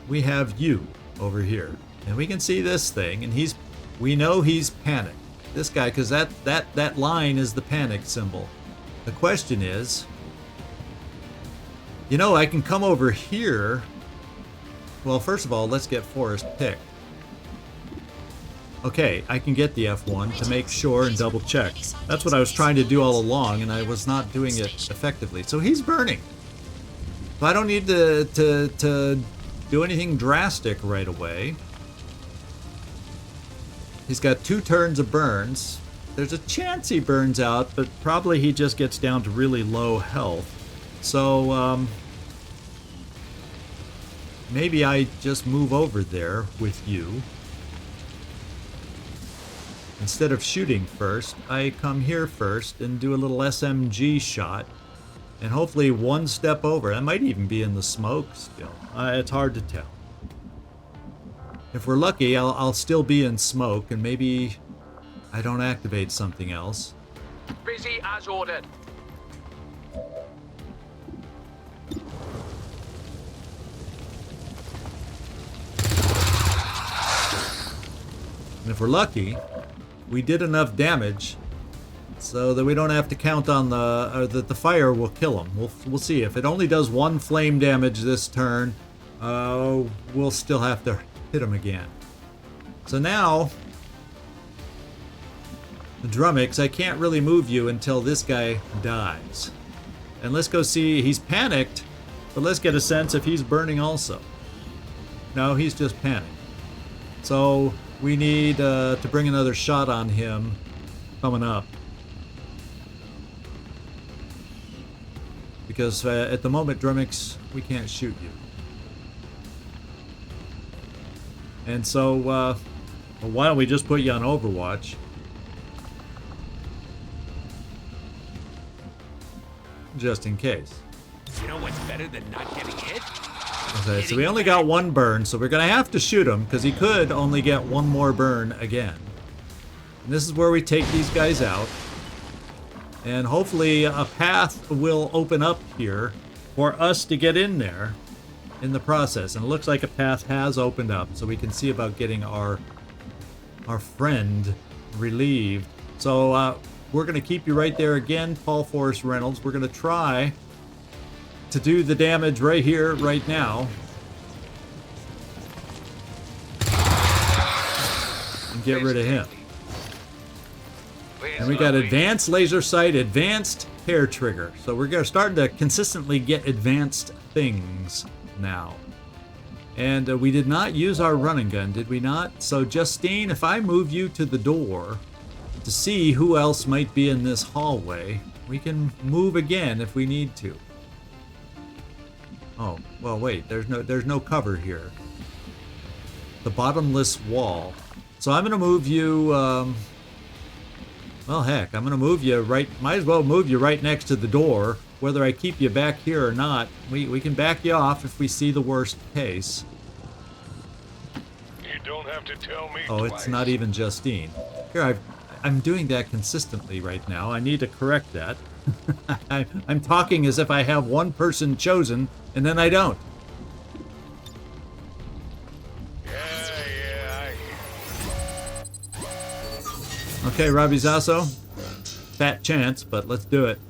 we have you over here, and we can see this thing, and we know he's panicked. This guy, because that line is the panic symbol. The question is, you know, I can come over here. Well, first of all, let's get Forrest picked. Okay, I can get the F1 to make sure and double check. That's what I was trying to do all along, and I was not doing it effectively. So he's burning. So I don't need to do anything drastic right away. He's got 2 turns of burns. There's a chance he burns out, but probably he just gets down to really low health. So, maybe I just move over there with you. Instead of shooting first, I come here first and do a little SMG shot. And hopefully one step over. I might even be in the smoke still. It's hard to tell. If we're lucky, I'll still be in smoke, and maybe I don't activate something else. Busy as ordered. And if we're lucky, we did enough damage so that we don't have to count on that the fire will kill him. We'll see. If it only does 1 flame damage this turn, we'll still have to hit him again. So now, the Drummix, I can't really move you until this guy dies. And let's go see. He's panicked, but let's get a sense if he's burning also. No, he's just panicked. So we need to bring another shot on him coming up. Because at the moment, Drummix, we can't shoot you. And so, well, why don't we just put you on Overwatch? Just in case. You know what's better than not getting hit? Okay, so we only got 1 burn, so we're going to have to shoot him, because he could only get 1 more burn again. And this is where we take these guys out. And hopefully a path will open up here for us to get in there in the process. And it looks like a path has opened up, so we can see about getting our friend relieved. So we're going to keep you right there again, Paul Forrest Reynolds. We're going to try to do the damage right here, right now. And get rid of him. And we got advanced laser sight, advanced hair trigger. So we're starting to consistently get advanced things now. And we did not use our running gun, did we not? So Justine, if I move you to the door to see who else might be in this hallway, we can move again if we need to. Oh, well, wait, there's no cover here. The bottomless wall. So I'm gonna move you, well, heck, I'm gonna move you right, might as well move you right next to the door. Whether I keep you back here or not, we can back you off if we see the worst case. You don't have to tell me Oh, it's not even Justine. Here, I'm doing that consistently right now. I need to correct that. I'm talking as if I have 1 person chosen, and then I don't. Yeah. Okay, Robbie Zasso. Fat chance, but let's do it.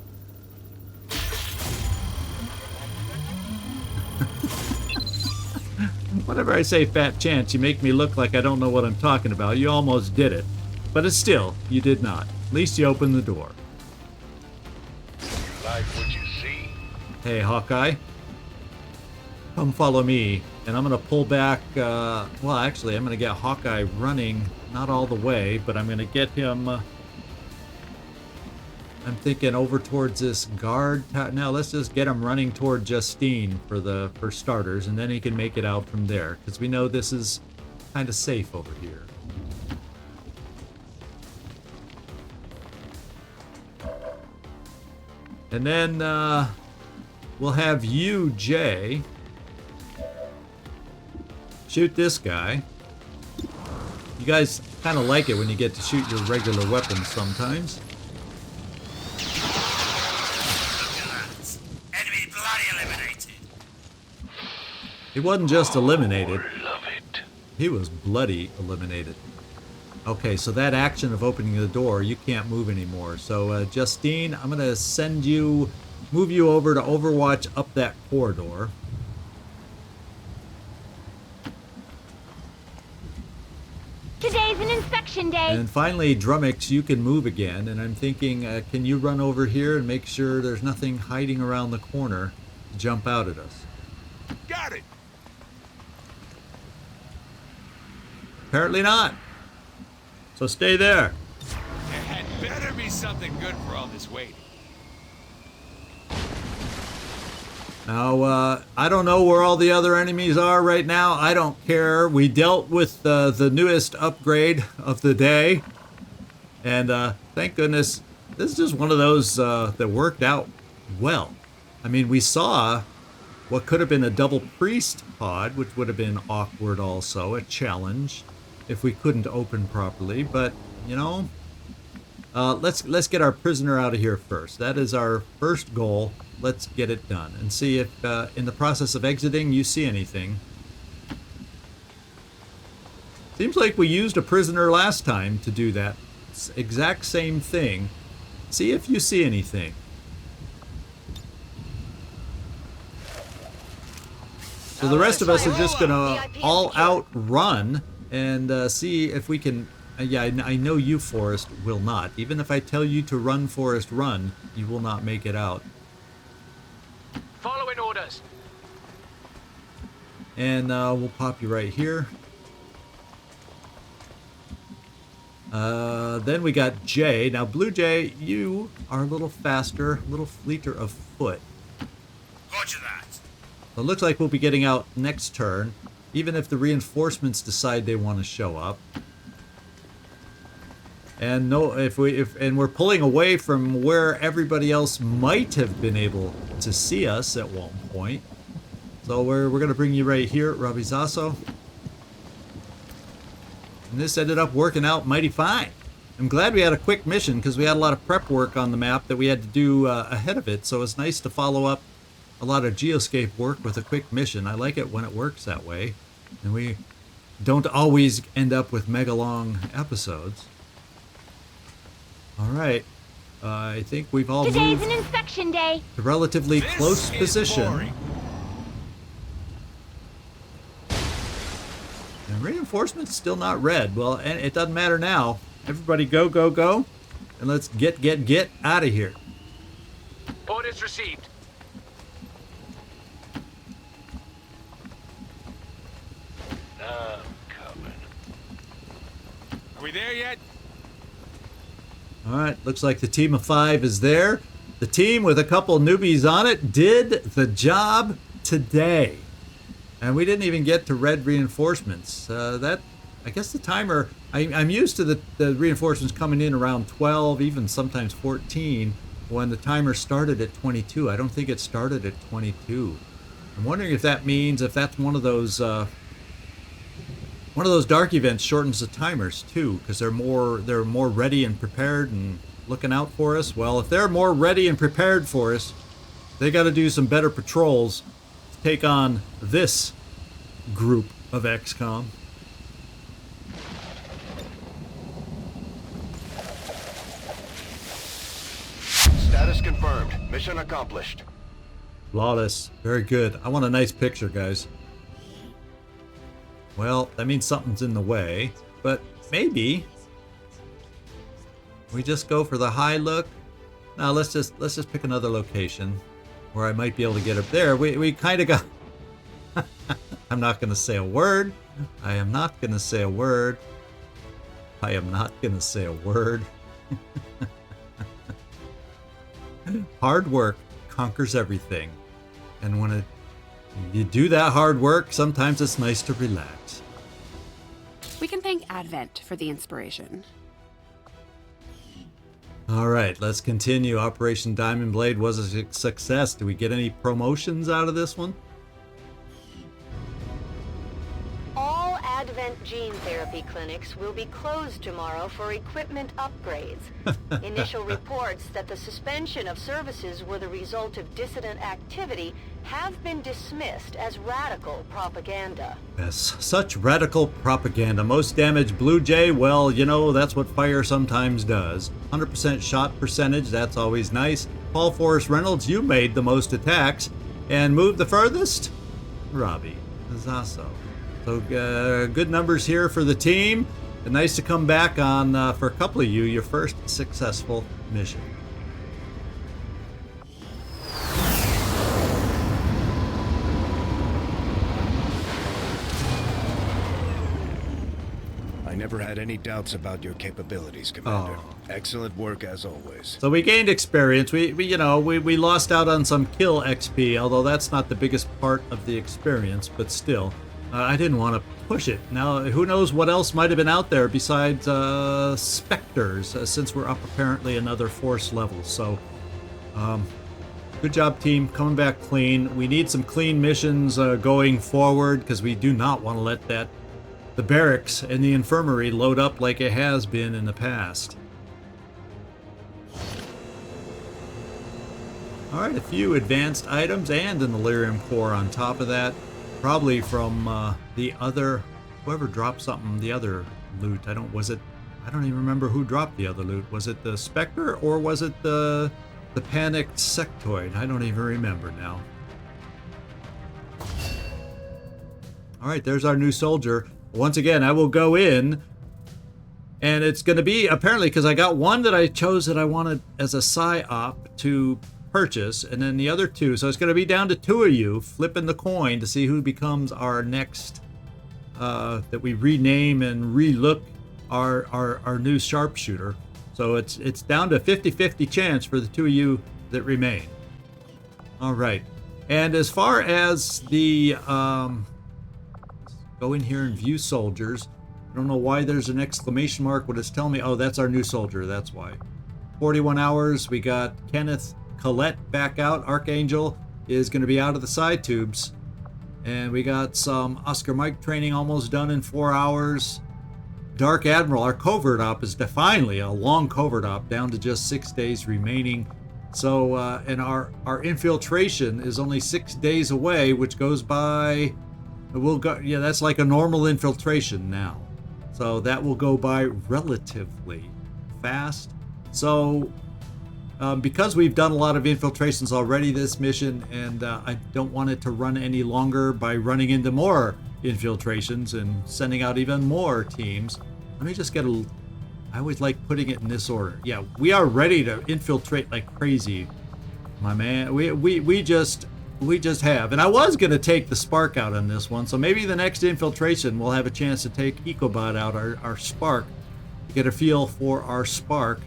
Whenever I say fat chance, you make me look like I don't know what I'm talking about. You almost did it. But it's still, you did not. At least you opened the door. Hey, Hawkeye. Come follow me. And I'm going to pull back. Well, actually, I'm going to get Hawkeye running. Not all the way, but I'm going to get him... I'm thinking over towards this guard. Now let's just get him running toward Justine for starters, and then he can make it out from there, because we know this is kind of safe over here. And then we'll have you, Jay, shoot this guy. You guys kind of like it when you get to shoot your regular weapons sometimes. He wasn't just eliminated. He was bloody eliminated. Okay, so that action of opening the door, you can't move anymore. So, Justine, I'm going to move you over to Overwatch up that corridor. Today's an inspection day. And finally, Drummix, you can move again. And I'm thinking, can you run over here and make sure there's nothing hiding around the corner to jump out at us? Got it. Apparently not. So stay there. There had better be something good for all this waiting. Now, I don't know where all the other enemies are right now. I don't care. We dealt with the newest upgrade of the day. And thank goodness, this is just one of those that worked out well. I mean, we saw what could have been a double priest pod, which would have been awkward also, a challenge if we couldn't open properly. But, you know, let's get our prisoner out of here first. That is our first goal. Let's get it done and see if in the process of exiting you see anything. Seems like we used a prisoner last time to do that. It's exact same thing. See if you see anything. So the rest of us are just gonna all out run and see if we can. Yeah, I know you, Forrest, will not. Even if I tell you to run, Forrest, run, you will not make it out. Following orders. And we'll pop you right here. Then we got Jay. Now, Blue Jay, you are a little faster, a little fleeter of foot. Roger that. So it looks like we'll be getting out next turn, even if the reinforcements decide they want to show up. And we're pulling away from where everybody else might have been able to see us at one point. So we're going to bring you right here at Rabizaso. And this ended up working out mighty fine. I'm glad we had a quick mission because we had a lot of prep work on the map that we had to do ahead of it. So it's nice to follow up a lot of geoscape work with a quick mission. I like it when it works that way. And we don't always end up with mega long episodes. All right. I think we've all Today's moved an inspection day. to relatively close position. Boring. And reinforcements still not red. Well, and it doesn't matter now. Everybody go, go, go. And let's get out of here. Orders received. I'm coming. Are we there yet? All right, looks like the team of 5 is there. The team with a couple newbies on it did the job today. And we didn't even get to red reinforcements. I guess the timer, I'm used to the reinforcements coming in around 12, even sometimes 14, when the timer started at 22. I don't think it started at 22. I'm wondering if that means, if that's one of those dark events shortens the timers too, because they're more ready and prepared and looking out for us. Well, if they're more ready and prepared for us, they got to do some better patrols to take on this group of XCom. Status confirmed. Mission accomplished. Flawless. Very good. I want a nice picture, guys. Well, that means something's in the way, but maybe we just go for the high look. Now let's just pick another location where I might be able to get up there. We kind of got... I'm not going to say a word. I am not going to say a word. I am not going to say a word. Hard work conquers everything. And when you do that hard work, sometimes it's nice to relax. We can thank Advent for the inspiration. All right, let's continue. Operation Diamond Blade was a success. Do we get any promotions out of this one? All Advent gene therapy clinics will be closed tomorrow for equipment upgrades. Initial reports that the suspension of services were the result of dissident activity have been dismissed as radical propaganda. Yes, such radical propaganda. Most damage Blue Jay, well, you know, that's what fire sometimes does. 100% shot percentage, that's always nice. Paul Forrest Reynolds, you made the most attacks. And moved the furthest? Robbie Zasso. So good numbers here for the team. And nice to come back on, for a couple of you, your first successful mission. I never had any doubts about your capabilities, Commander. Oh. Excellent work as always. So we gained experience. We lost out on some kill XP, although that's not the biggest part of the experience, but still. I didn't want to push it. Now, who knows what else might have been out there besides Spectres, since we're up apparently another force level. So, good job, team. Coming back clean. We need some clean missions going forward, because we do not want to let the barracks and the infirmary load up like it has been in the past. All right, a few advanced items and an Elerium core on top of that. Probably from the other, whoever dropped something, the other loot. I don't even remember who dropped the other loot. Was it the Spectre or was it the panicked sectoid? I don't even remember now. All right, there's our new soldier. Once again, I will go in, and it's going to be, apparently, because I got one that I chose that I wanted as a PSY-op to purchase, and then the other two. So it's going to be down to two of you flipping the coin to see who becomes our next, that we rename and relook our new Sharpshooter. So it's down to 50-50 chance for the two of you that remain. All right. And as far as the... go in here and view soldiers. I don't know why there's an exclamation mark, but it's telling me, oh, that's our new soldier, that's why. 41 hours, we got Kenneth Collette back out. Archangel is going to be out of the side tubes. And we got some Oscar Mike training almost done in 4 hours. Dark Admiral, our covert op, is finally a long covert op, down to just 6 days remaining. So, and our infiltration is only 6 days away, which goes by... We'll go, yeah, that's like a normal infiltration now. So that will go by relatively fast. So because we've done a lot of infiltrations already this mission, and I don't want it to run any longer by running into more infiltrations and sending out even more teams. Let me just get a... I always like putting it in this order. Yeah, we are ready to infiltrate like crazy, my man. We just have. And I was going to take the Spark out on this one, so maybe the next infiltration we'll have a chance to take Ecobot out, our Spark, to get a feel for our Spark.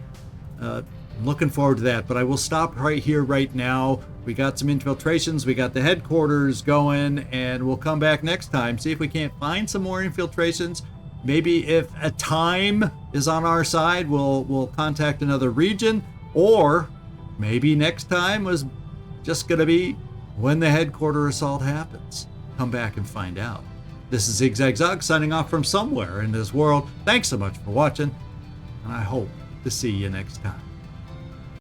I'm looking forward to that, but I will stop right here right now. We got some infiltrations, we got the headquarters going, and we'll come back next time, see if we can't find some more infiltrations. Maybe if a time is on our side, we'll contact another region, or maybe next time was just going to be when the headquarter assault happens. Come back and find out. This is ZigZagZog signing off from somewhere in this world. Thanks so much for watching, and I hope to see you next time.